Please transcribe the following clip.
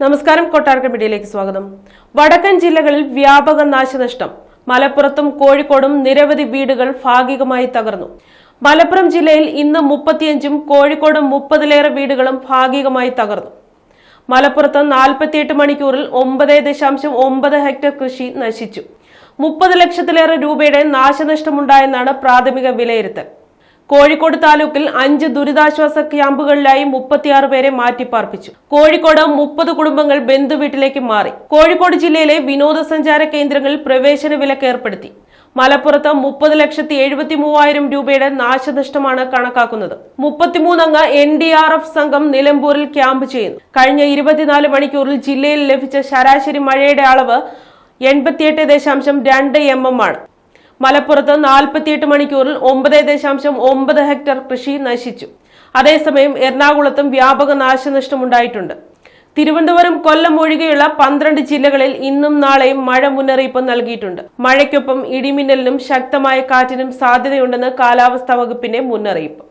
നമസ്കാരം, കൊട്ടാരക്കര മീഡിയയിലേക്ക് സ്വാഗതം. വടക്കൻ ജില്ലകളിൽ വ്യാപക നാശനഷ്ടം. മലപ്പുറത്തും കോഴിക്കോടും നിരവധി വീടുകൾ ഭാഗികമായി തകർന്നു. മലപ്പുറം ജില്ലയിൽ ഇന്ന് 35ഉം കോഴിക്കോട് 30ലേറെ വീടുകളും ഭാഗികമായി തകർന്നു. മലപ്പുറത്ത് 48 മണിക്കൂറിൽ 9.9 ഹെക്ടർ കൃഷി നശിച്ചു. 30 ലക്ഷത്തിലേറെ രൂപയുടെ നാശനഷ്ടമുണ്ടായെന്നാണ് പ്രാഥമിക വിലയിരുത്തൽ. കോഴിക്കോട് താലൂക്കിൽ 5 ദുരിതാശ്വാസ ക്യാമ്പുകളിലായി 36 പേരെ മാറ്റിപ്പാർപ്പിച്ചു. കോഴിക്കോട് 30 കുടുംബങ്ങൾ ബന്ധുവീട്ടിലേക്ക് മാറി. കോഴിക്കോട് ജില്ലയിലെ വിനോദസഞ്ചാര കേന്ദ്രങ്ങളിൽ പ്രവേശന വിലക്ക് ഏർപ്പെടുത്തി. മലപ്പുറത്ത് 30,73,000 രൂപയുടെ നാശനഷ്ടമാണ് കണക്കാക്കുന്നത്. 33 അംഗ NDRF സംഘം നിലമ്പൂരിൽ ക്യാമ്പ് ചെയ്യുന്നു. കഴിഞ്ഞ 24 മണിക്കൂറിൽ ജില്ലയിൽ ലഭിച്ച ശരാശരി മഴയുടെ അളവ് 88.2 mm ആണ്. മലപ്പുറത്ത് 48 മണിക്കൂറിൽ 9.9 ഹെക്ടർ കൃഷി നശിച്ചു. അതേസമയം എറണാകുളത്തും വ്യാപക നാശനഷ്ടമുണ്ടായിട്ടുണ്ട്. തിരുവനന്തപുരം, കൊല്ലം ഒഴികെയുള്ള 12 ജില്ലകളിൽ ഇന്നും നാളെയും മഴ മുന്നറിയിപ്പ് നൽകിയിട്ടുണ്ട്. മഴയ്ക്കൊപ്പം ഇടിമിന്നലിനും ശക്തമായ കാറ്റിനും സാധ്യതയുണ്ടെന്ന് കാലാവസ്ഥാ വകുപ്പിന്റെ മുന്നറിയിപ്പ്.